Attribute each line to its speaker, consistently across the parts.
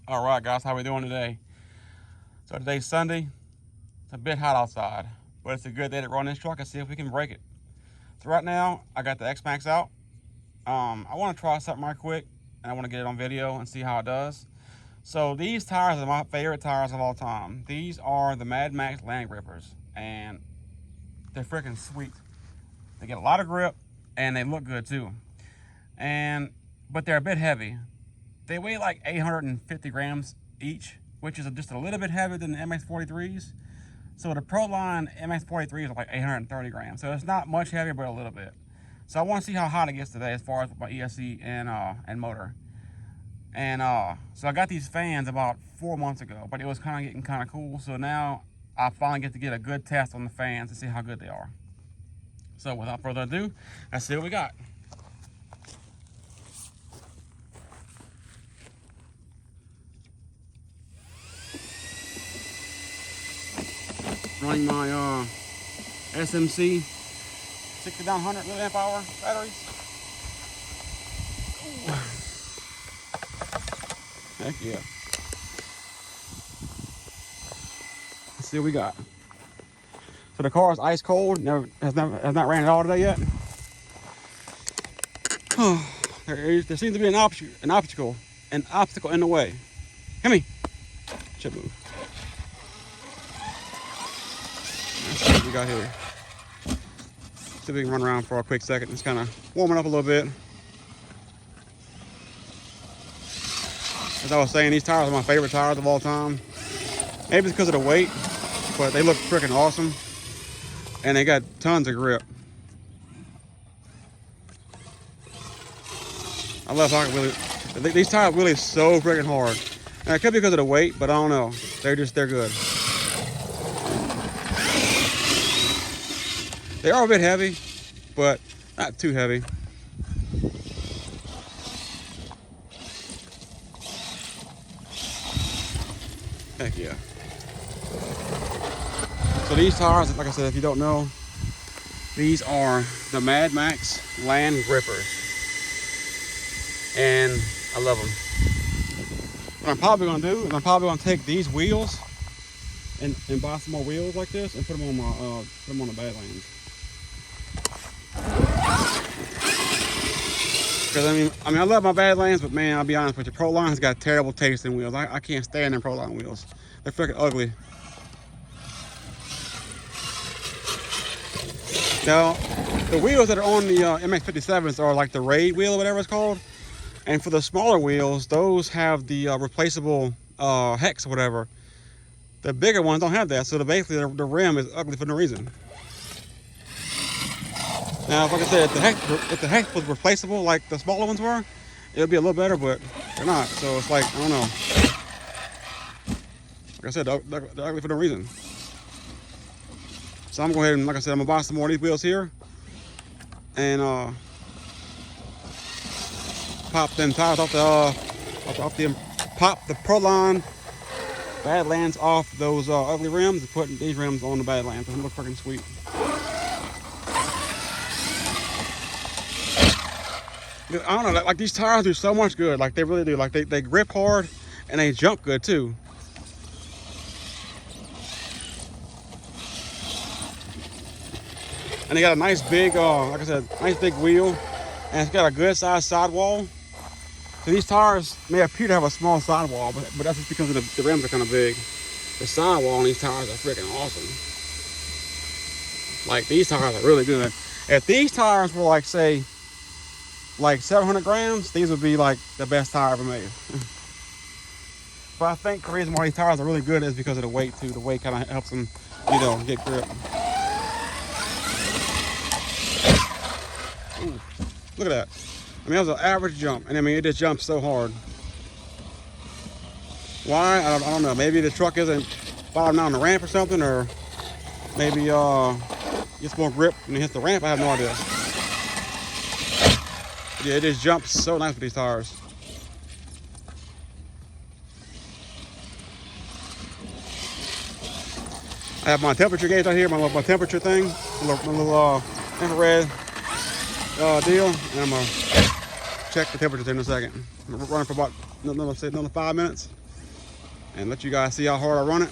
Speaker 1: All right, guys, how we doing today? So today's Sunday. It's a bit hot outside, but it's a good day to run this truck and see if we can break it. So right now, I got the Xmaxx out. I want to try something right quick, and I want to get it on video and see how it does. So these tires are my favorite tires of all time. These are the Mad Max Land Grippers, and they're freaking sweet. They get a lot of grip, and they look good too. But they're a bit heavy. They weigh like 850 grams each, which is just a little bit heavier than the MX-43s. So the Pro Line MX-43s are like 830 grams. So it's not much heavier, but a little bit. So I want to see how hot it gets today as far as my ESC and motor. So I got these fans about 4 months ago, but it was kind of getting kind of cool. So now I finally get to get a good test on the fans and see how good they are. So without further ado, let's see what we got. Running my SMC 6900 milliamp hour batteries. Heck yeah. Let's see what we got. So the car is ice cold. Has not ran at all today yet. There seems to be an obstacle in the way. Come here. Should move. Let's see what we got here. See if we can run around for a quick second. It's kind of warming up a little bit. As I was saying, these tires are my favorite tires of all time. Maybe it's because of the weight, but they look freaking awesome. And they got tons of grip. I love how these tires really so freaking hard. And it could be because of the weight, but I don't know. They're good. They are a bit heavy, but not too heavy. Heck yeah. So these tires, like I said, if you don't know, these are the Mad Max Land Grippers. And I love them. What I'm probably gonna do is I'm probably gonna take these wheels and buy some more wheels like this and put them on the Badlands. Because I mean, I love my Badlands, but man, I'll be honest with you, Pro Line's got terrible taste in wheels. I can't stand them Pro Line wheels. They're freaking ugly. Now, the wheels that are on the MX-57s are like the Raid wheel or whatever it's called. And for the smaller wheels, those have the replaceable hex or whatever. The bigger ones don't have that, so basically the rim is ugly for no reason. Now, like I said, if the hex was replaceable like the smaller ones were, it would be a little better, but they're not. So it's like, I don't know. Like I said, they're ugly for no reason. So I'm going to go ahead and, like I said, I'm going to buy some more of these wheels here. And pop them tires off pop the Pro Line Badlands off those ugly rims and put these rims on the Badlands. They look freaking sweet. I don't know, like these tires do so much good. Like they really do. Like they grip hard and they jump good too. And they got a nice big, like I said, nice big wheel, and it's got a good sized sidewall. So these tires may appear to have a small sidewall, but that's just because of the rims are kind of big. The sidewall on these tires are freaking awesome. Like these tires are really good. If these tires were like, say, like 700 grams, these would be like the best tire ever made. But I think the reason why these tires are really good is because of the weight too. The weight kind of helps them, you know, get grip. Ooh, look at that. I mean, that was an average jump, and I mean, it just jumps so hard. Why? I don't know. Maybe the truck isn't bottoming out on the ramp or something, or maybe gets more grip when it hits the ramp. I have no idea. Yeah, it just jumps so nice with these tires. I have my temperature gauge right here, my temperature thing, my little infrared deal, and I'm gonna check the temperature in a second. I'm running for about another 5 minutes. and let you guys see how hard I run it.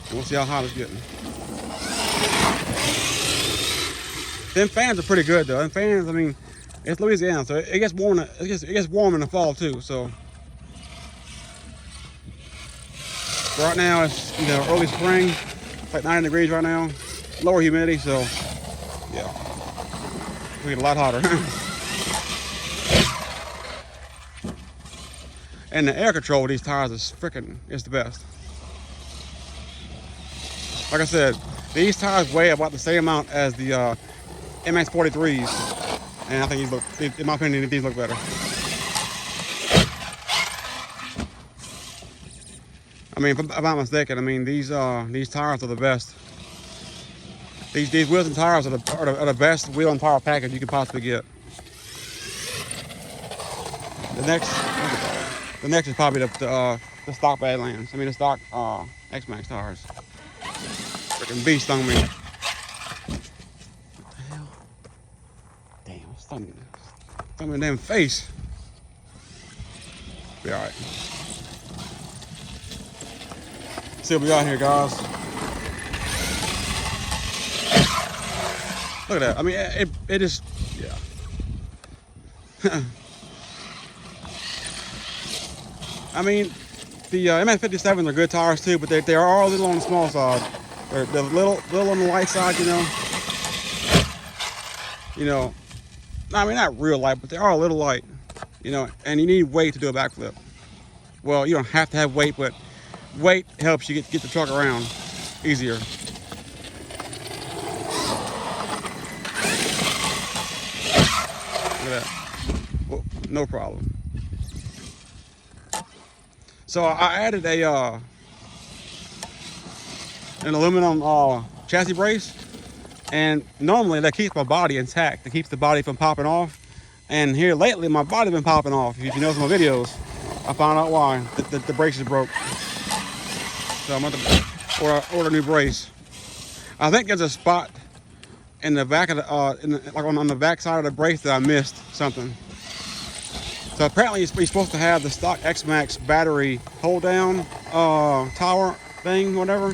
Speaker 1: And we'll see how hot it's getting. Them fans are pretty good though. Them fans, I mean, it's Louisiana, so it gets warm. It gets warm in the fall too. So right now it's early spring. It's like 90 degrees right now. Lower humidity, so yeah, we get a lot hotter. And the air control with these tires is it's the best. Like I said, these tires weigh about the same amount as the MX 43s, and I think in my opinion, these look better. I mean, if I'm not mistaken, I mean these tires are the best. These wheels and tires are the best wheel and tire package you can possibly get. The next is probably the stock Badlands. I mean the stock Xmaxx tires. Freaking beast on me. What the hell? Damn, stung me in the damn face. Be alright. See what we got here, guys. Look at that. I mean, it just, yeah. I mean, the MX-57s are good tires too, but they are a little on the small side. They're a little on the light side, You know, I mean, not real light, but they are a little light. And you need weight to do a backflip. Well, you don't have to have weight, but weight helps you get the truck around easier. Look at that. Well, no problem. So I added an aluminum chassis brace, and normally that keeps my body intact. It keeps the body from popping off. And here lately, my body's been popping off. If you notice my videos, I found out why. The brace is broke. So I'm going to order a new brace. I think there's a spot in the back of the, on the back side of the brace that I missed something. So apparently you're supposed to have the stock Xmaxx battery hold down tower thing, whatever.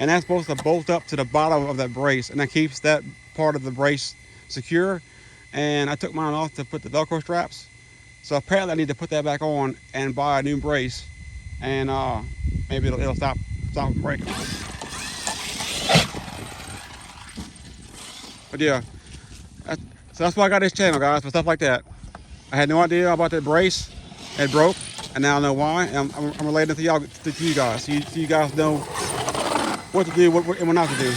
Speaker 1: And that's supposed to bolt up to the bottom of that brace, and that keeps that part of the brace secure. And I took mine off to put the Velcro straps. So apparently I need to put that back on and buy a new brace, and maybe it'll stop breaking. But yeah, so that's why I got this channel, guys, for stuff like that. I had no idea about that brace. It broke, and now I know why. And I'm relating it to you guys, so you guys know what to do and what not to do.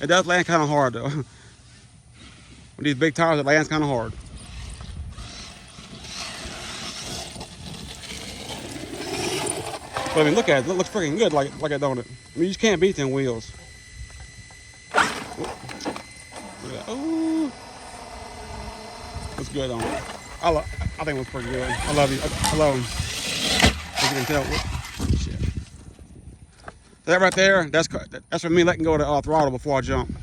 Speaker 1: It does land kind of hard though. With these big tires, it lands kind of hard. But I mean, look at it. It looks freaking good, like it, don't it? I mean, you just can't beat them wheels. Ooh, looks good on it. I think it looks pretty good. I love you. I love them. As you can tell. Shit. That right there, that's for me letting go of the throttle before I jump.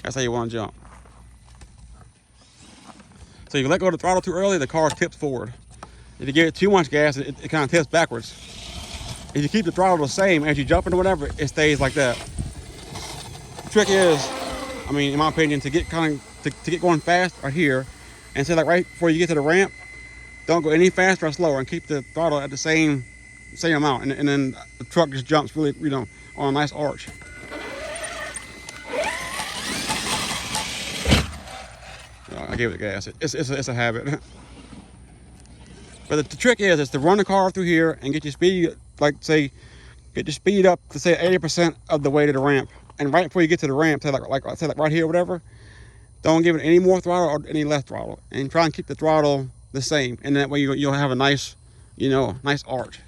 Speaker 1: That's how you want to jump. So if you let go of the throttle too early, the car tips forward. If you give it too much gas, it kind of tips backwards. If you keep the throttle the same as you jump or whatever, it stays like that. The trick is, I mean, in my opinion, to get going fast right here, and say like right before you get to the ramp, don't go any faster or slower, and keep the throttle at the same amount, and then the truck just jumps really, on a nice arch. I gave it the gas. It's a habit. But the trick is to run the car through here and get your speed, get your speed up to say 80% of the way to the ramp. And right before you get to the ramp, say like right here or whatever, don't give it any more throttle or any less throttle, and try and keep the throttle the same. And that way you'll have a nice, nice arch.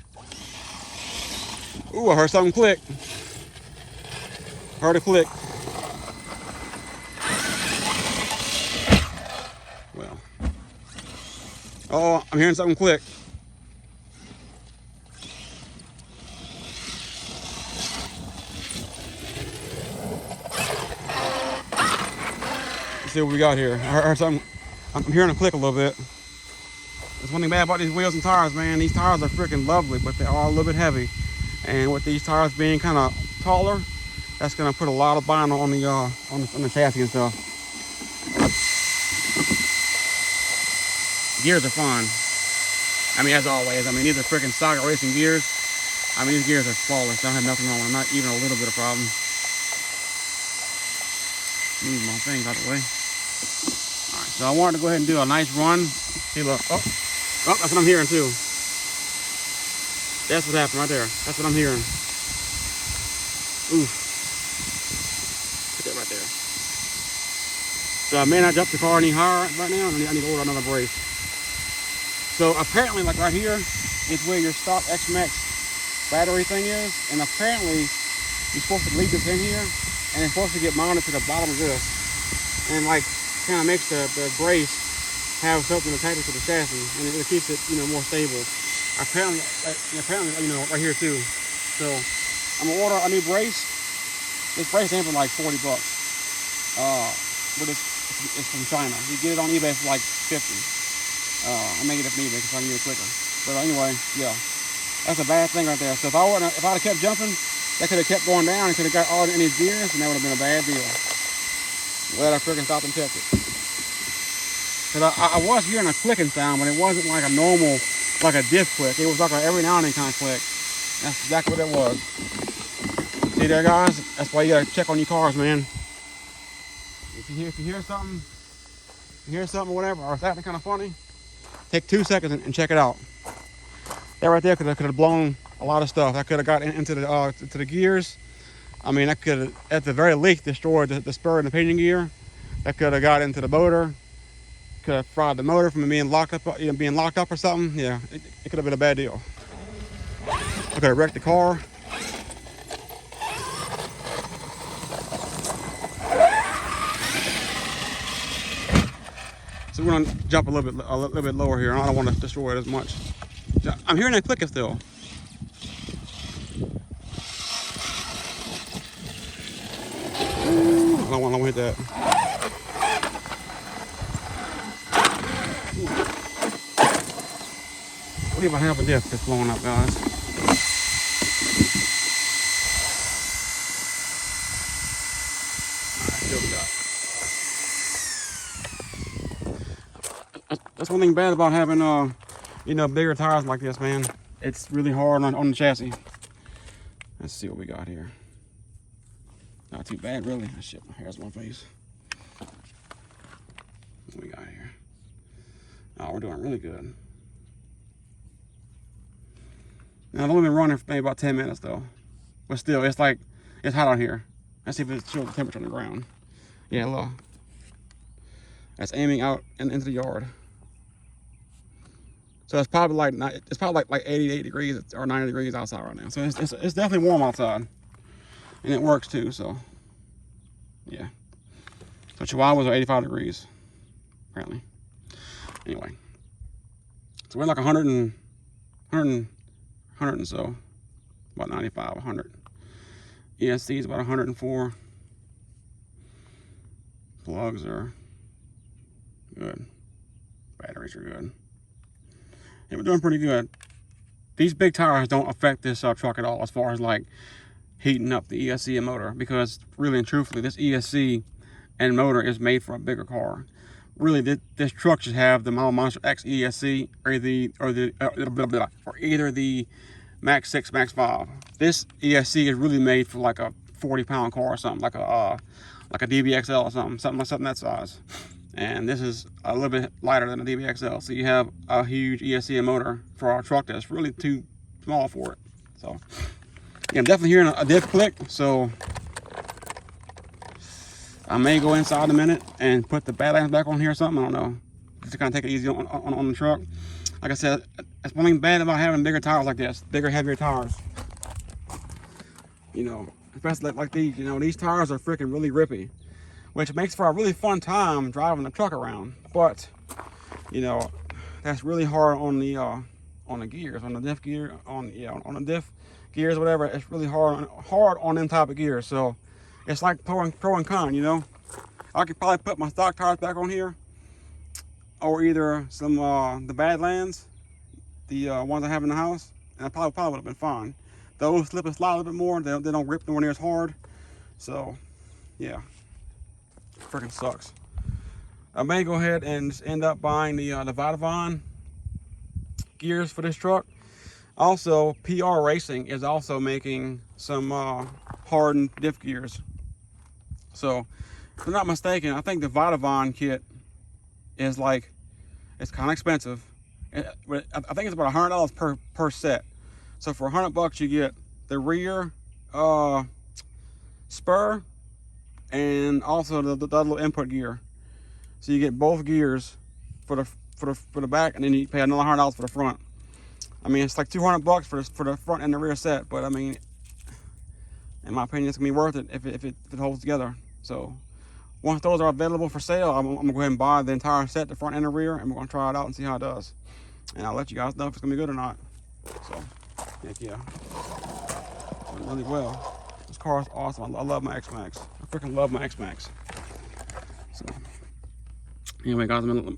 Speaker 1: Ooh, I heard something click. Heard a click. Well. Oh, I'm hearing something click. see what we got here. I heard something. I'm hearing a click a little bit. There's one thing bad about these wheels and tires, man. These tires are freaking lovely, but they are a little bit heavy. And with these tires being kind of taller, that's gonna put a lot of bind on the chassis and stuff. Gears are fun. I mean, as always. I mean, these are freaking Saga Racing gears. I mean, these gears are flawless. I don't have nothing wrong with them. Not even a little bit of problem. Move my things out the way. All right, so I wanted to go ahead and do a nice run. See, look. Oh, that's what I'm hearing too. That's what happened right there. That's what I'm hearing. Oof. Put that right there. So I may not jump the car any higher right now. I need to order another brace. So apparently, like right here, is where your stock Xmaxx battery thing is. And apparently, you're supposed to leave this in here. And it's supposed to get mounted to the bottom of this. And like, kind of makes the brace have something attached to the chassis. And it keeps it, you know, more stable. Apparently, you know, right here too. So I'm gonna order a new brace. This brace ain't for like 40 bucks. But it's from China. You get it on eBay for like 50. I may get it from eBay because I can get it quicker. But anyway, yeah, that's a bad thing right there. So if I'd have kept jumping, that could have kept going down and could have got all in these gears, and that would have been a bad deal. Glad I freaking stopped and checked it. Cause I was hearing a clicking sound, but it wasn't like a normal, like a diff click. It was like a every now and then kind of click. That's exactly what it was. See there, guys? That's why you gotta check on your cars, man. If you hear something, or whatever, or it's acting kind of funny, take 2 seconds and check it out. That right there could have blown a lot of stuff. That could have got into the gears. I mean, that could have, at the very least, destroyed the spur and the pinion gear. That could have got into the motor. Could have fried the motor from being locked up, or something. Yeah, it could have been a bad deal. I could have wrecked the car. So we're gonna jump a little bit lower here. I don't want to destroy it as much. I'm hearing that clicking still. I don't want to hit that. What if I have a diff that's blowing up, guys? That's one thing bad about having you know, bigger tires like this, man. It's really hard on the chassis. Let's see what we got here. Not too bad, really. Oh, shit, my hair's on my face. What we got here? Oh, we're doing really good. Now, I've only been running for maybe about 10 minutes, though. But still, it's like, it's hot out here. Let's see if it shows the temperature on the ground. Yeah, look. That's aiming out into the yard. So it's probably like 88 degrees or 90 degrees outside right now. So it's definitely warm outside. And it works too, so yeah. So Chihuahuas are 85 degrees, apparently. Anyway. So we're like 100 and so. About 95, 100. ESC is about 104. Plugs are good. Batteries are good. Yeah, we're doing pretty good. These big tires don't affect this truck at all as far as like heating up the ESC and motor, because really and truthfully, this ESC and motor is made for a bigger car. Really, this truck should have the Monster X ESC or either the Max 6, Max 5. This ESC is really made for like a 40-pound car or something, like a DBXL or something that size. And this is a little bit lighter than a DBXL, so you have a huge ESC and motor for our truck that's really too small for it. So yeah, I'm definitely hearing a diff click, so I may go inside in a minute and put the bad lamps back on here or something. I don't know, just to kind of take it easy on the truck. Like I said, that's one thing bad about having bigger tires like this, bigger, heavier tires. You know, especially like these. You know, these tires are freaking really rippy, which makes for a really fun time driving the truck around. But you know, that's really hard on the gears, on the diff gear, on the diff gears, whatever. It's really hard on them type of gears. So it's like pro and con, you know. I could probably put my stock tires back on here, or either some the Badlands, the ones I have in the house, and I probably would have been fine. Those slip and slide a little bit more. They don't rip nowhere near as hard. So, yeah, freaking sucks. I may go ahead and just end up buying the Vitavon gears for this truck. Also, PR Racing is also making some hardened diff gears. So, if I'm not mistaken, I think the Vitavon kit is like, it's kind of expensive. I think it's about $100 per set. So for $100 you get the rear spur and also the little input gear. So you get both gears for the back, and then you pay another $100 for the front. I mean, it's like $200 for the front and the rear set, but I mean, in my opinion, it's gonna be worth it if it holds together. So once those are available for sale, I'm gonna go ahead and buy the entire set, the front and the rear, and we're gonna try it out and see how it does. And I'll let you guys know if it's gonna be good or not. So, heck yeah, doing really well. This car is awesome. I love my Xmaxx. I freaking love my Xmaxx. So, anyway, guys, I'm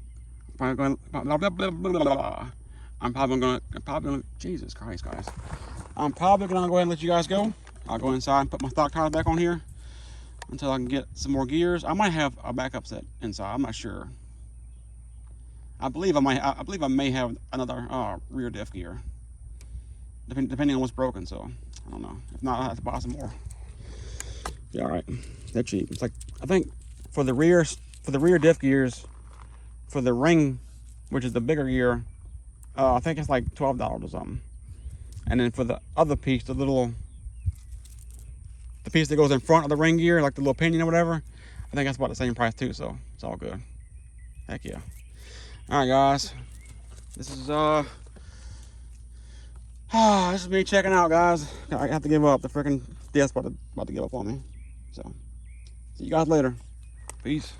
Speaker 1: probably gonna, Jesus Christ, guys. I'm probably gonna go ahead and let you guys go. I'll go inside and put my stock tires back on here until I can get some more gears. I might have a backup set inside. I'm not sure. I believe I may have another rear diff gear, depending on what's broken. So I don't know. If not, I'll have to buy some more. Yeah, all right. They're cheap. It's like, I think for the rear diff gears, for the ring, which is the bigger gear, I think it's like $12 or something. And then for the other piece, the piece that goes in front of the ring gear, like the little pinion or whatever, I think that's about the same price too. So it's all good. Heck yeah. All right, guys. This is this is me checking out, guys. I have to give up. The freaking death's about to give up on me. So see you guys later. Peace.